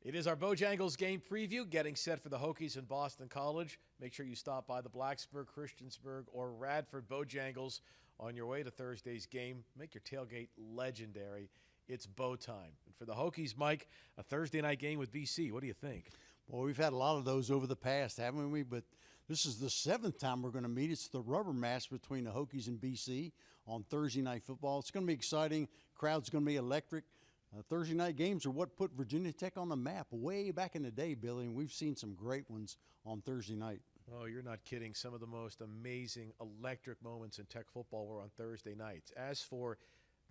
It is our Bojangles game preview, getting set for the Hokies in Boston College. Make sure you stop by the Blacksburg, Christiansburg, or Radford Bojangles on your way to Thursday's game. Make your tailgate legendary. It's Bo time. And for the Hokies, Mike, a Thursday night game with BC. What do you think? Well, we've had a lot of those over the past, haven't we? But this is the seventh time we're going to meet. It's the rubber match between the Hokies and BC on Thursday Night Football. It's going to be exciting. Crowd's going to be electric. Thursday night games are what put Virginia Tech on the map way back in the day, Billy, and we've seen some great ones on Thursday night. Oh, you're not kidding. Some of the most amazing, electric moments in Tech football were on Thursday nights. As for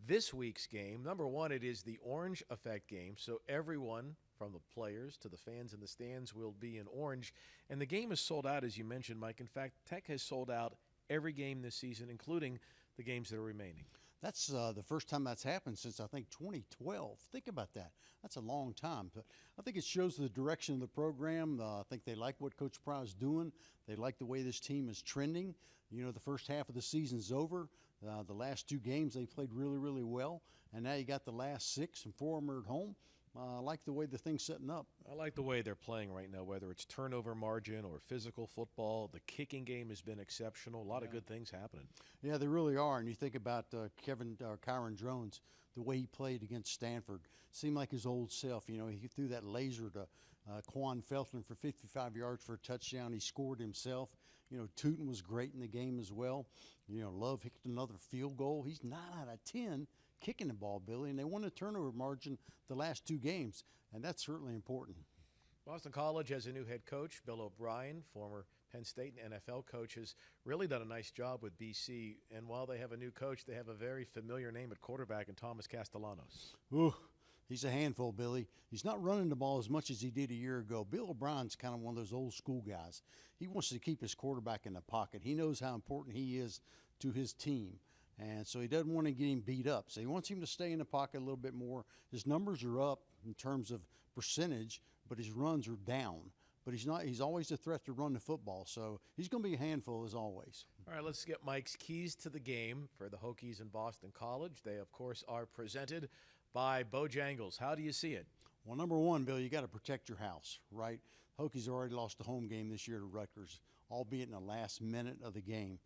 this week's game, number one, it is the Orange Effect game, so everyone from the players to the fans in the stands will be in orange, and the game is sold out, as you mentioned, Mike. In fact, Tech has sold out every game this season, including the games that are remaining. That's the first time that's happened since, I think, 2012. Think about that. That's a long time. But I think it shows the direction of the program. I think they like what Coach Pry is doing. They like the way this team is trending. You know, the first half of the season's over. The last two games they played really, really well. And now you got the last 6 and 4 of them are at home. I like the way the thing's setting up. I like the way they're playing right now, whether it's turnover margin or physical football. The kicking game has been exceptional. A lot of good things happening. Yeah, they really are. And you think about Kyron Drones, the way he played against Stanford, seemed like his old self. You know, he threw that laser to Quan Felton for 55 yards for a touchdown. He scored himself. You know, Tootin was great in the game as well. You know, Love hit another field goal. He's 9 out of 10 kicking the ball, Billy, and they won a turnover margin the last 2 games, and that's certainly important. Boston College has a new head coach, Bill O'Brien, former Penn State and NFL coach, has really done a nice job with BC, and while they have a new coach, they have a very familiar name at quarterback in Thomas Castellanos. Ooh, he's a handful, Billy. He's not running the ball as much as he did a year ago. Bill O'Brien's kind of one of those old school guys. He wants to keep his quarterback in the pocket. He knows how important he is to his team. And so he doesn't want to get him beat up. So he wants him to stay in the pocket a little bit more. His numbers are up in terms of percentage, but his runs are down. But he's always a threat to run the football. So he's going to be a handful as always. All right, let's get Mike's keys to the game for the Hokies in Boston College. They, of course, are presented by Bojangles. How do you see it? Well, number one, Bill, you got to protect your house, right? Hokies already lost a home game this year to Rutgers, albeit in the last minute of the game.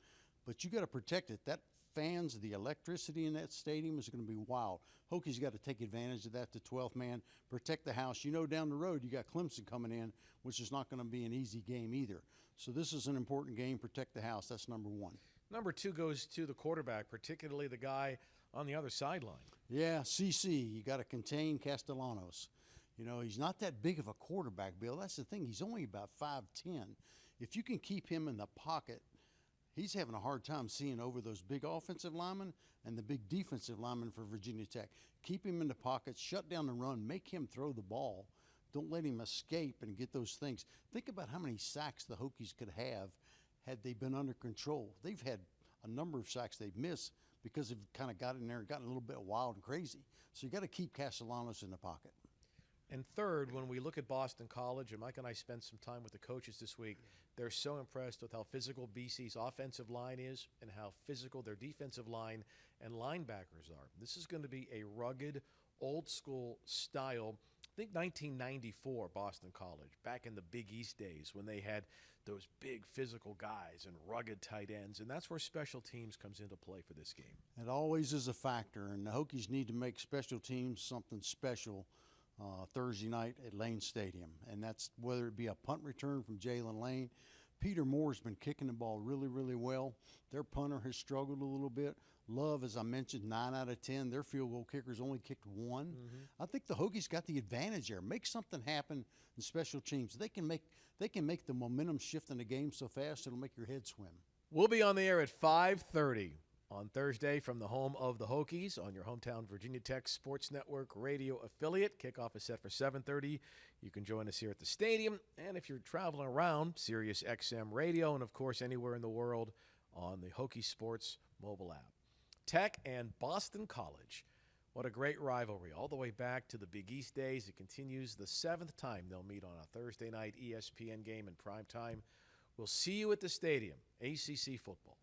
But you got to protect it. That fans, the electricity in that stadium is going to be wild. Hokies got to take advantage of that, the 12th man, protect the house. You know, down the road, you got Clemson coming in, which is not going to be an easy game either. So this is an important game, protect the house. That's number one. Number two goes to the quarterback, particularly the guy on the other sideline. Yeah, CC, you got to contain Castellanos. You know, he's not that big of a quarterback, Bill. That's the thing. He's only about 5'10". If you can keep him in the pocket, he's having a hard time seeing over those big offensive linemen and the big defensive linemen for Virginia Tech. Keep him in the pocket, shut down the run, make him throw the ball. Don't let him escape and get those things. Think about how many sacks the Hokies could have had they been under control. They've had a number of sacks they've missed because they've kind of got in there and gotten a little bit wild and crazy. So you got to keep Castellanos in the pocket. And third, when we look at Boston College, and Mike and I spent some time with the coaches this week, they're so impressed with how physical BC's offensive line is and how physical their defensive line and linebackers are. This is going to be a rugged, old-school style. Think 1994 Boston College, back in the Big East days when they had those big physical guys and rugged tight ends, and that's where special teams comes into play for this game. It always is a factor, and the Hokies need to make special teams something special Thursday night at Lane Stadium, and that's whether it be a punt return from Jalen Lane. Peter Moore's been kicking the ball really, really well. Their punter has struggled a little bit. Love, as I mentioned, 9 out of 10. Their field goal kickers only kicked 1. I think the Hokies got the advantage there. Make something happen in special teams. They can make the momentum shift in the game so fast it'll make your head swim. We'll be on the air at 5:30 on Thursday from the home of the Hokies on your hometown Virginia Tech Sports Network radio affiliate. Kickoff is set for 7:30. You can join us here at the stadium, and if you're traveling around, Sirius XM Radio, and, of course, anywhere in the world on the Hokie Sports mobile app. Tech and Boston College. What a great rivalry. All the way back to the Big East days. It continues the 7th time they'll meet on a Thursday night ESPN game in prime time. We'll see you at the stadium. ACC football.